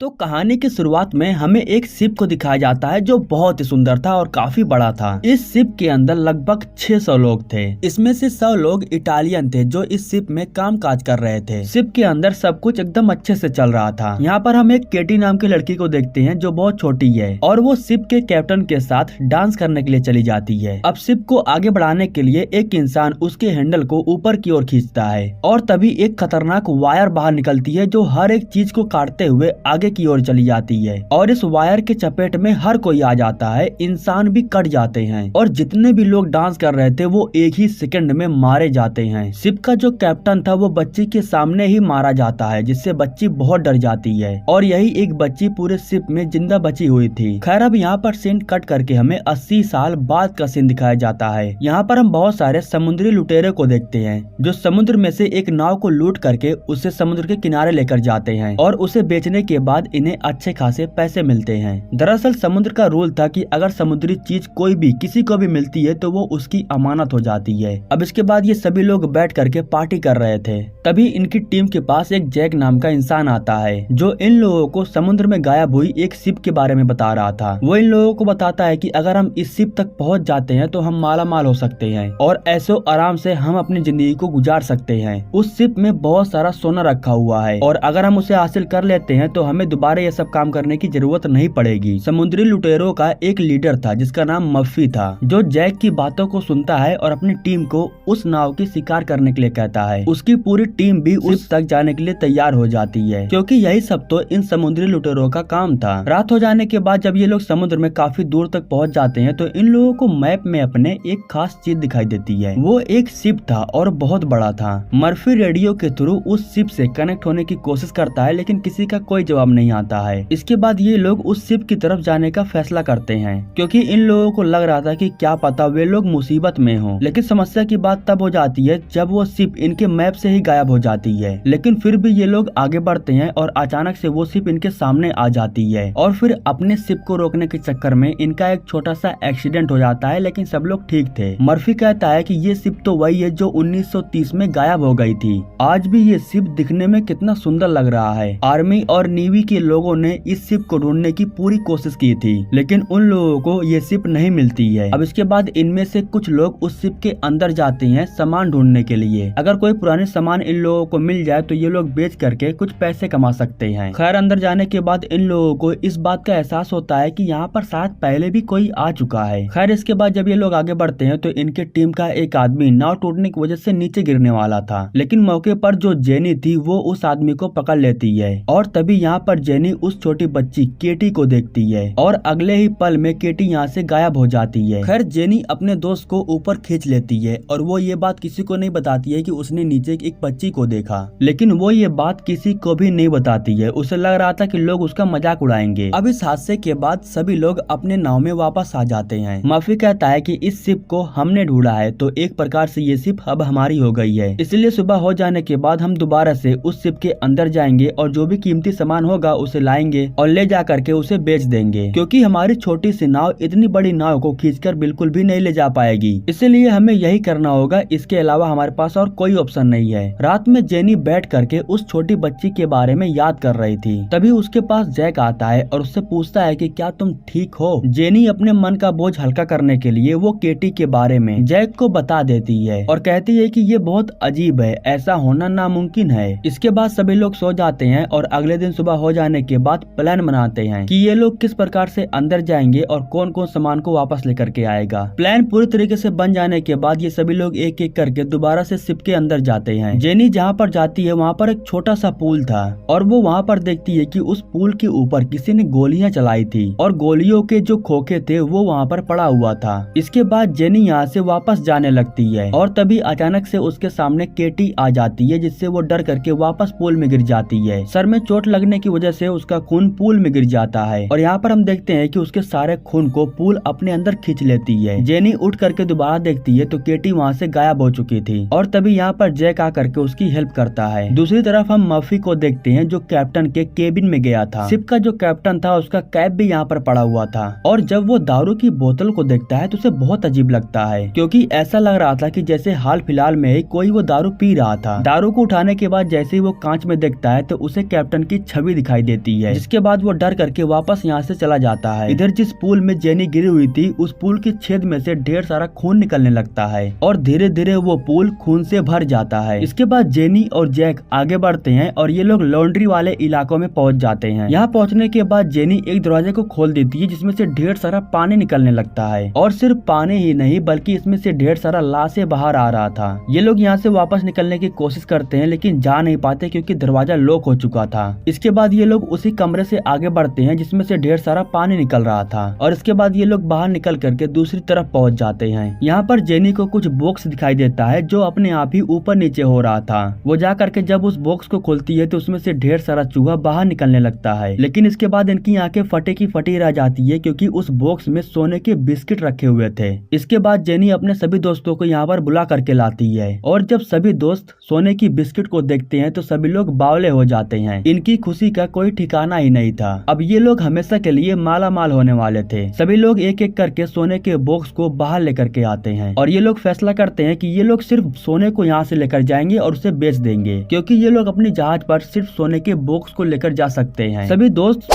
तो कहानी की शुरुआत में हमें एक शिप को दिखाया जाता है जो बहुत ही सुंदर था और काफी बड़ा था। इस शिप के अंदर लगभग 600 लोग थे। इसमें से 100 लोग इटालियन थे जो इस शिप में काम काज कर रहे थे। शिप के अंदर सब कुछ एकदम अच्छे से चल रहा था। यहाँ पर हम एक केटी नाम की लड़की को देखते हैं जो बहुत छोटी है और वो शिप के कैप्टन के साथ डांस करने के लिए चली जाती है। अब शिप को आगे बढ़ाने के लिए एक इंसान उसके हैंडल को ऊपर की ओर खींचता है और तभी एक खतरनाक वायर बाहर निकलती है जो हर एक चीज को काटते हुए आगे की ओर चली जाती है और इस वायर के चपेट में हर कोई आ जाता है। इंसान भी कट जाते हैं और जितने भी लोग डांस कर रहे थे वो एक ही सेकंड में मारे जाते हैं। शिप का जो कैप्टन था वो बच्ची के सामने ही मारा जाता है जिससे बच्ची बहुत डर जाती है और यही एक बच्ची पूरे शिप में जिंदा बची हुई थी। खैर अब यहाँ पर सीन कट करके हमें 80 साल बाद का सीन दिखाया जाता है। यहाँ पर हम बहुत सारे समुद्री लुटेरे को देखते हैं जो समुद्र में से एक नाव को लूट करके उसे समुद्र के किनारे लेकर जाते हैं और उसे बेचने के बाद इन्हें अच्छे खासे पैसे मिलते हैं। दरअसल समुद्र का रूल था कि अगर समुद्री चीज कोई भी किसी को भी मिलती है तो वो उसकी अमानत हो जाती है। अब इसके बाद ये सभी लोग बैठ करके पार्टी कर रहे थे। तभी इनकी टीम के पास एक जैक नाम का इंसान आता है जो इन लोगों को समुद्र में गायब हुई एक शिप के बारे में बता रहा था। वो इन लोगों को बताता है कि अगर हम इस शिप तक पहुंच जाते हैं तो हम माला माल हो सकते हैं और ऐसो आराम से हम अपनी जिंदगी को गुजार सकते हैं। उस शिप में बहुत सारा सोना रखा हुआ है और अगर हम उसे हासिल कर लेते हैं तो हमें दोबारा ये सब काम करने की जरूरत नहीं पड़ेगी। समुद्री लुटेरों का एक लीडर था जिसका नाम मफ्फी था जो जैक की बातों को सुनता है और अपनी टीम को उस नाव की शिकार करने के लिए कहता है। उसकी पूरी टीम भी उस तक जाने के लिए तैयार हो जाती है क्योंकि यही सब तो इन समुद्री लुटेरों का काम था। रात हो जाने के बाद जब ये लोग समुद्र में काफी दूर तक पहुंच जाते हैं तो इन लोगों को मैप में अपने एक खास चीज दिखाई देती है। वो एक शिप था और बहुत बड़ा था। मर्फी रेडियो के थ्रू उस शिप से कनेक्ट होने की कोशिश करता है लेकिन किसी का कोई जवाब नहीं आता है। इसके बाद ये लोग उस शिप की तरफ जाने का फैसला करते हैं क्योंकि इन लोगों को लग रहा था कि क्या पता वे लोग मुसीबत में हों। लेकिन समस्या की बात तब हो जाती है जब वो शिप इनके मैप से ही गायब हो जाती है। लेकिन फिर भी ये लोग आगे बढ़ते हैं और अचानक से वो शिप इनके सामने आ जाती है और फिर अपने शिप को रोकने के चक्कर में इनका एक छोटा सा एक्सीडेंट हो जाता है लेकिन सब लोग ठीक थे। मर्फी कहता है कि ये शिप तो वही है जो 1930 में गायब हो गई थी। आज भी ये शिप दिखने में कितना सुंदर लग रहा है। आर्मी और नेवी के लोगों ने इस शिप को ढूंढने की पूरी कोशिश की थी लेकिन उन लोगों को ये शिप नहीं मिलती है। अब इसके बाद इनमें से कुछ लोग उस शिप के अंदर जाते हैं सामान ढूंढने के लिए। अगर कोई पुराने सामान इन लोगों को मिल जाए तो ये लोग बेच करके कुछ पैसे कमा सकते हैं। खैर अंदर जाने के बाद इन लोगों को इस बात का एहसास होता है कि यहाँ पर शायद पहले भी कोई आ चुका है। खैर इसके बाद जब ये लोग आगे बढ़ते हैं तो इनके टीम का एक आदमी नाव टूटने की वजह से नीचे गिरने वाला था लेकिन मौके पर जो जेनी थी वो उस आदमी को पकड़ लेती है और तभी यहाँ पर जेनी उस छोटी बच्ची केटी को देखती है और अगले ही पल में केटी यहाँ से गायब हो जाती है। खैर जेनी अपने दोस्त को ऊपर खींच लेती है और वो ये बात किसी को नहीं बताती है कि उसने नीचे एक बच्ची को देखा। लेकिन वो ये बात किसी को भी नहीं बताती है। उसे लग रहा था कि लोग उसका मजाक उड़ाएंगे। अब इस हादसे के बाद सभी लोग अपने नाव में वापस आ जाते हैं। मर्फी कहता है कि इस शिप को हमने ढूंढा है तो एक प्रकार से ये शिप अब हमारी हो गई है, इसलिए सुबह हो जाने के बाद हम दोबारा से उस शिप के अंदर जाएंगे और जो भी कीमती सामान होगा उसे लाएंगे और ले जा करके उसे बेच देंगे क्योंकि हमारी छोटी सी नाव इतनी बड़ी नाव को खींचकर बिल्कुल भी नहीं ले जा पाएगी, इसलिए हमें यही करना होगा। इसके अलावा हमारे पास और कोई ऑप्शन नहीं है। रात में जेनी बैठ करके उस छोटी बच्ची के बारे में याद कर रही थी। तभी उसके पास जैक आता है और उससे पूछता है कि क्या तुम ठीक हो। जेनी अपने मन का बोझ हल्का करने के लिए वो केटी के बारे में जैक को बता देती है और कहती है कि ये बहुत अजीब है, ऐसा होना नामुमकिन है। इसके बाद सभी लोग सो जाते हैं और अगले दिन सुबह हो जाने के बाद प्लान बनाते हैं कि ये लोग किस प्रकार से अंदर जाएंगे और कौन कौन सामान को वापस लेकर के आएगा। प्लान पूरी तरीके से बन जाने के बाद ये सभी लोग एक एक करके दोबारा से शिप के अंदर जाते हैं। जेनी जहाँ पर जाती है वहाँ पर एक छोटा सा पुल था और वो वहाँ पर देखती है कि उस पुल के ऊपर किसी ने गोलियां चलाई थी और गोलियों के जो खोखे थे वो वहाँ पर पड़ा हुआ था। इसके बाद जेनी यहाँ से वापस जाने लगती है और तभी अचानक से उसके सामने केटी आ जाती है जिससे वो डर करके वापस पुल में गिर जाती है। सर में चोट लगने की वजह से उसका खून पुल में गिर जाता है और यहाँ पर हम देखते हैं कि उसके सारे खून को पुल अपने अंदर खींच लेती है। जेनी उठ करके दोबारा देखती है तो केटी वहाँ से गायब हो चुकी थी और तभी यहाँ पर जैक आकर के उसकी हेल्प करता है। दूसरी तरफ हम मर्फी को देखते हैं जो कैप्टन के केबिन में गया था। शिप का जो कैप्टन था उसका कैप भी यहाँ पर पड़ा हुआ था और जब वो दारू की बोतल को देखता है तो उसे बहुत अजीब लगता है क्योंकि ऐसा लग रहा था कि जैसे हाल फिलहाल में ही कोई वो दारू पी रहा था। दारू को उठाने के बाद जैसे ही वो कांच में देखता है तो उसे कैप्टन की छवि दिखाई दिखाई देती है, जिसके बाद वो डर करके वापस यहाँ से चला जाता है। इधर जिस पुल में जेनी गिरी हुई थी उस पुल के छेद में से ढेर सारा खून निकलने लगता है और धीरे धीरे वो पुल खून से भर जाता है। इसके बाद जेनी और जैक आगे बढ़ते हैं और ये लोग लॉन्ड्री वाले इलाकों में पहुंच जाते हैं। यहाँ पहुंचने के बाद जेनी एक दरवाजे को खोल देती है जिसमें से ढेर सारा पानी निकलने लगता है और सिर्फ पानी ही नहीं बल्कि इसमें से ढेर सारा लाशें बाहर आ रहा था। ये लोग यहाँ से वापस निकलने की कोशिश करते हैं लेकिन जा नहीं पाते क्योंकि दरवाजा लॉक हो चुका था। इसके बाद ये लोग उसी कमरे से आगे बढ़ते हैं जिसमें से ढेर सारा पानी निकल रहा था और इसके बाद ये लोग बाहर निकल करके दूसरी तरफ पहुंच जाते हैं। यहाँ पर जेनी को कुछ बॉक्स दिखाई देता है जो अपने आप ही ऊपर नीचे हो रहा था। वो जा करके जब उस बॉक्स को खोलती है तो उसमें से ढेर सारा चूहा बाहर निकलने लगता है, लेकिन इसके बाद इनकी आंखें फटे की फटी रह जाती है क्योंकि उस बॉक्स में सोने के बिस्किट रखे हुए थे। इसके बाद जेनी अपने सभी दोस्तों को यहाँ पर बुला करके लाती है और जब सभी दोस्त सोने की बिस्किट को देखते हैं तो सभी लोग बावले हो जाते हैं। इनकी खुशी का कोई ठिकाना ही नहीं था। अब ये लोग हमेशा के लिए माला माल होने वाले थे। सभी लोग एक एक करके सोने के बॉक्स को बाहर लेकर के आते हैं और ये लोग फैसला करते हैं कि ये लोग सिर्फ सोने को यहाँ से लेकर जाएंगे और उसे बेच देंगे क्योंकि ये लोग अपनी जहाज पर सिर्फ सोने के बॉक्स को लेकर जा सकते हैं। सभी दोस्त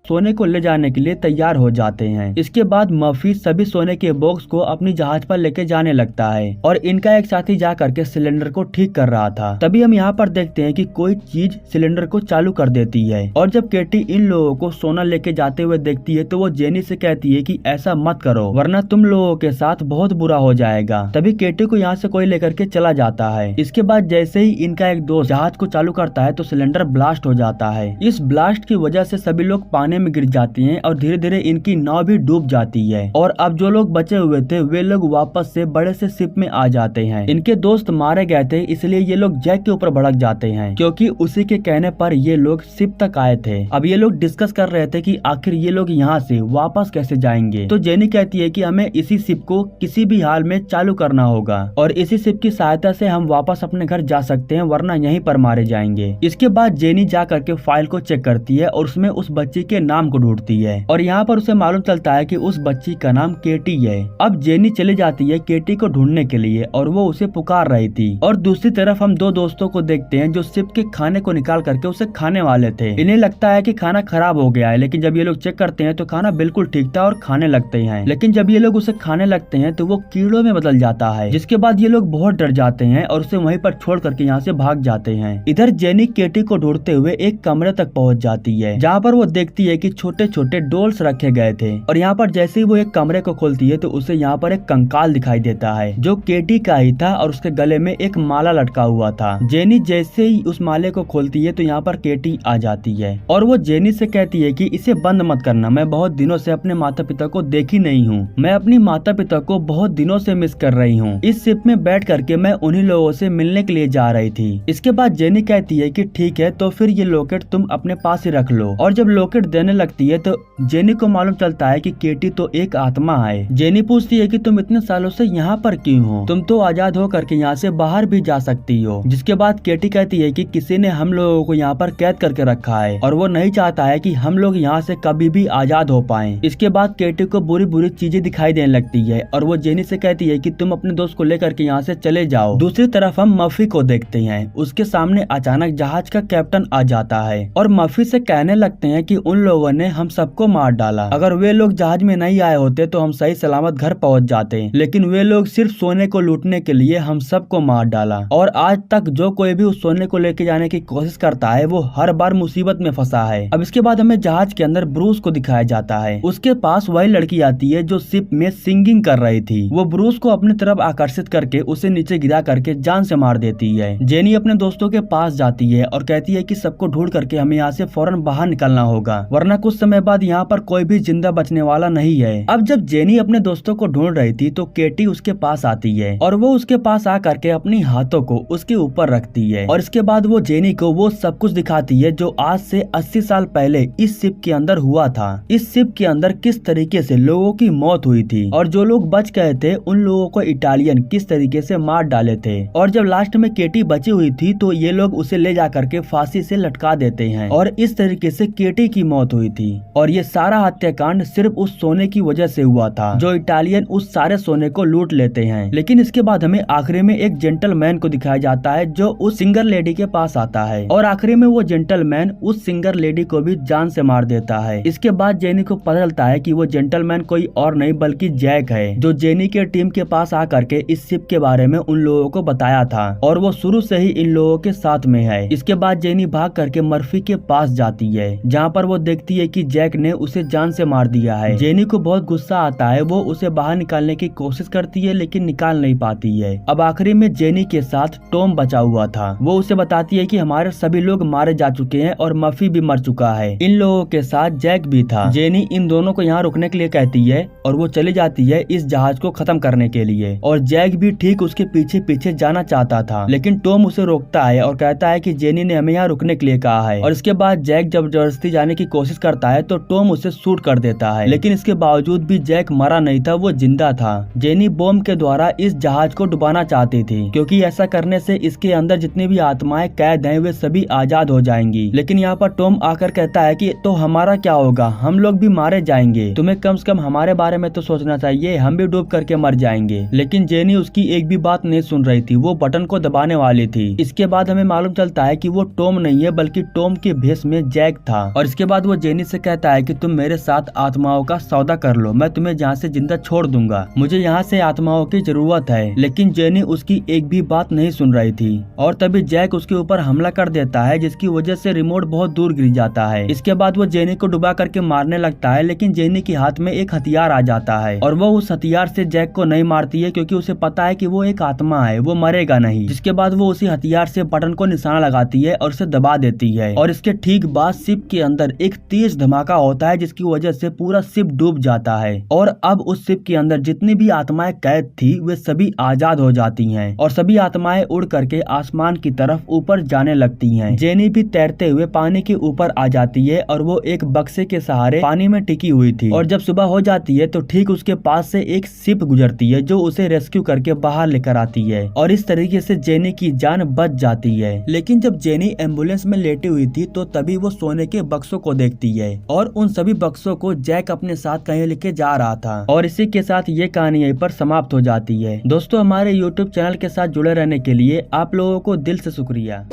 सोने को ले जाने के लिए तैयार हो जाते हैं। इसके बाद मर्फी सभी सोने के बॉक्स को अपनी जहाज पर लेके जाने लगता है और इनका एक साथी जा करके सिलेंडर को ठीक कर रहा था। तभी हम यहाँ पर देखते हैं कि कोई चीज सिलेंडर को चालू कर देती है और जब केटी इन लोगों को सोना लेके जाते हुए देखती है तो वो जेनी से कहती है कि ऐसा मत करो वरना तुम लोगों के साथ बहुत बुरा हो जाएगा। तभी केटी को यहाँ से कोई लेकर के चला जाता है। इसके बाद जैसे ही इनका एक दोस्त जहाज को चालू करता है तो सिलेंडर ब्लास्ट हो जाता है। इस ब्लास्ट की वजह से सभी लोग पानी में गिर जाती हैं और धीरे धीरे इनकी नाव भी डूब जाती है और अब जो लोग बचे हुए थे वे लोग वापस से बड़े से शिप में आ जाते हैं। इनके दोस्त मारे गए थे इसलिए ये लोग जैक के ऊपर भड़क जाते हैं क्योंकि उसी के कहने पर ये लोग शिप तक आए थे। अब ये लोग डिस्कस कर रहे थे कि आखिर ये लोग यहाँ से वापस कैसे जाएंगे। तो जेनी कहती है कि हमें इसी शिप को किसी भी हाल में चालू करना होगा और इसी शिप की सहायता से हम वापस अपने घर जा सकते हैं वरना यहीं पर मारे जाएंगे। इसके बाद जेनी जा करके फाइल को चेक करती है और उसमें उस बच्ची के नाम को ढूंढती है और यहाँ पर उसे मालूम चलता है कि उस बच्ची का नाम केटी है। अब जेनी चली जाती है केटी को ढूंढने के लिए और वो उसे पुकार रही थी और दूसरी तरफ हम दो दोस्तों को देखते हैं जो शिप के खाने को निकाल करके उसे खाने वाले थे। इन्हें लगता है कि खाना खराब हो गया है लेकिन जब ये लोग चेक करते हैं तो खाना बिल्कुल ठीक था और खाने लगते हैं, लेकिन जब ये लोग उसे खाने लगते हैं तो वो कीड़ों में बदल जाता है, जिसके बाद ये लोग बहुत डर जाते हैं और उसे वहीं पर छोड़ करके यहाँ से भाग जाते हैं। इधर जेनी केटी को ढूंढते हुए एक कमरे तक पहुँच जाती है जहाँ पर वो देखती है कि छोटे छोटे डोल्स रखे गए थे और यहाँ पर जैसे ही वो एक कमरे को खोलती है तो उसे यहाँ पर एक कंकाल दिखाई देता है जो केटी का ही था और उसके गले में एक माला लटका हुआ था। जेनी जैसे ही उस माले को खोलती है तो यहाँ पर केटी आ जाती है और वो जेनी से कहती है कि इसे बंद मत करना, मैं बहुत दिनों से अपने माता पिता को देखी नहीं हूँ, मैं अपनी माता पिता को बहुत दिनों से मिस कर रही हूँ। इस शिप में बैठ करके मैं उन्हीं लोगों से मिलने के लिए जा रही थी। इसके बाद जेनी कहती है कि ठीक है तो फिर ये लॉकेट तुम अपने पास ही रख लो और जब लॉकेट देने लगती है तो जेनी को मालूम चलता है कि केटी तो एक आत्मा है। जेनी पूछती है कि तुम इतने सालों से यहाँ पर क्यों हो, तुम तो आजाद हो करके यहाँ से बाहर भी जा सकती हो। जिसके बाद केटी कहती है कि किसी ने हम लोगों को यहाँ पर कैद करके रखा है और वो नहीं चाहता है कि हम लोग यहाँ से कभी भी आजाद हो पाएं। इसके बाद केटी को बुरी बुरी चीजें दिखाई देने लगती है और वो जेनी से कहती है कि तुम अपने दोस्त को लेकर के यहाँ से चले जाओ। दूसरी तरफ हम मर्फी को देखते हैं, उसके सामने अचानक जहाज का कैप्टन आ जाता है और मर्फी से कहने लगते हैं कि उन लोगों ने हम सबको मार डाला, अगर वे लोग जहाज में नहीं आए होते तो हम सही सलामत घर पहुंच जाते, लेकिन वे लोग सिर्फ सोने को लूटने के लिए हम सबको मार डाला और आज तक जो कोई भी उस सोने को लेके जाने की कोशिश करता है वो हर बार मुसीबत में फंसा है। अब इसके बाद हमें जहाज के अंदर ब्रूस को दिखाया जाता है। उसके पास वही लड़की आती है जो शिप में सिंगिंग कर रही थी। वो ब्रूस को अपनी तरफ आकर्षित करके उसे नीचे गिरा करके जान से मार देती है। जेनी अपने दोस्तों के पास जाती है और कहती है कि सबको ढूंढ करके हमें यहाँ से फौरन बाहर निकलना होगा वरना कुछ समय बाद यहाँ पर कोई भी जिंदा बचने वाला नहीं है। अब जब जेनी अपने दोस्तों को ढूंढ रही थी तो केटी उसके पास आती है और वो उसके पास आ करके अपनी हाथों को उसके ऊपर रखती है और इसके बाद वो जेनी को वो सब कुछ दिखाती है जो आज से 80 साल पहले इस शिप के अंदर हुआ था। इस शिप के अंदर किस तरीके से लोगों की मौत हुई थी और जो लोग बच गए थे उन लोगों को इटालियन किस तरीके से मार डाले थे और जब लास्ट में केटी बची हुई थी तो ये लोग उसे ले जा करके फांसी से लटका देते हैं और इस तरीके से केटी की मौत मौत हुई थी और ये सारा हत्याकांड सिर्फ उस सोने की वजह से हुआ था जो इटालियन उस सारे सोने को लूट लेते हैं। लेकिन इसके बाद हमें आखिरी में एक जेंटलमैन को दिखाया जाता है जो उस सिंगर लेडी के पास आता है और आखिरी में वो जेंटलमैन उस सिंगर लेडी को भी जान से मार देता है। इसके बाद जेनी को पता चलता है कि वो जेंटलमैन कोई और नहीं बल्कि जैक है जो जेनी के टीम के पास आकर के इस शिप के बारे में उन लोगों को बताया था और वो शुरू से ही इन लोगों के साथ में है। इसके बाद जेनी भाग करके मर्फी के पास जाती है जहाँ पर वो देखती है कि जैक ने उसे जान से मार दिया है। जेनी को बहुत गुस्सा आता है, वो उसे बाहर निकालने की कोशिश करती है लेकिन निकाल नहीं पाती है। अब आखिरी में जेनी के साथ टॉम बचा हुआ था। वो उसे बताती है कि हमारे सभी लोग मारे जा चुके हैं और मर्फी भी मर चुका है। इन लोगों के साथ जैक भी था। जेनी इन दोनों को यहाँ रुकने के लिए कहती है और वो चली जाती है इस जहाज को खत्म करने के लिए और जैक भी ठीक उसके पीछे पीछे जाना चाहता था लेकिन टॉम उसे रोकता है और कहता है कि जेनी ने हमें यहाँ रुकने के लिए कहा है। और इसके बाद जैक जबरदस्ती जाने की कोशिश करता है तो टॉम उसे शूट कर देता है लेकिन इसके बावजूद भी जैक मरा नहीं था, वो जिंदा था। जेनी बॉम्ब के द्वारा इस जहाज को डुबाना चाहती थी क्योंकि ऐसा करने से इसके अंदर जितनी भी आत्माएं कैद हैं वे सभी आजाद हो जाएंगी। लेकिन यहाँ पर टॉम आकर कहता है कि तो हमारा क्या होगा, हम लोग भी मारे जाएंगे, तुम्हें कम से कम हमारे बारे में तो सोचना चाहिए, हम भी डूब करके मर जाएंगे। लेकिन जेनी उसकी एक भी बात नहीं सुन रही थी, वो बटन को दबाने वाली थी। इसके बाद हमें मालूम चलता है कि वो टॉम नहीं है बल्कि टॉम के भेष में जैक था। और इसके बाद वो जेनी से कहता है कि तुम मेरे साथ आत्माओं का सौदा कर लो, मैं तुम्हें यहाँ से जिंदा छोड़ दूंगा, मुझे यहाँ से आत्माओं की जरूरत है। लेकिन जेनी उसकी एक भी बात नहीं सुन रही थी और तभी जैक उसके ऊपर हमला कर देता है जिसकी वजह से रिमोट बहुत दूर गिर जाता है। इसके बाद वो जेनी को डुबा करके मारने लगता है लेकिन जेनी के हाथ में एक हथियार आ जाता है और वो उस हथियार से जैक को नहीं मारती है क्योंकि उसे पता है कि वो एक आत्मा है, वो मरेगा नहीं। जिसके बाद वो उसी हथियार से बटन को निशाना लगाती है और उसे दबा देती है और इसके ठीक बाद शिप के अंदर एक तेज धमाका होता है जिसकी वजह से पूरा शिप डूब जाता है और अब उस शिप के अंदर जितनी भी आत्माएं कैद थी वे सभी आजाद हो जाती हैं और सभी आत्माएं उड़ करके आसमान की तरफ ऊपर जाने लगती हैं। जेनी भी तैरते हुए पानी के ऊपर आ जाती है और वो एक बक्से के सहारे पानी में टिकी हुई थी और जब सुबह हो जाती है तो ठीक उसके पास से एक शिप गुजरती है जो उसे रेस्क्यू करके बाहर लेकर आती है और इस तरीके से जेनी की जान बच जाती है। लेकिन जब जेनी एम्बुलेंस में लेटी हुई थी तो तभी वो सोने के बक्सों को देखती है और उन सभी बक्सों को जैक अपने साथ कहीं लेके जा रहा था। और इसी के साथ ये कहानी यहीं पर समाप्त हो जाती है। दोस्तों, हमारे YouTube चैनल के साथ जुड़े रहने के लिए आप लोगों को दिल से शुक्रिया।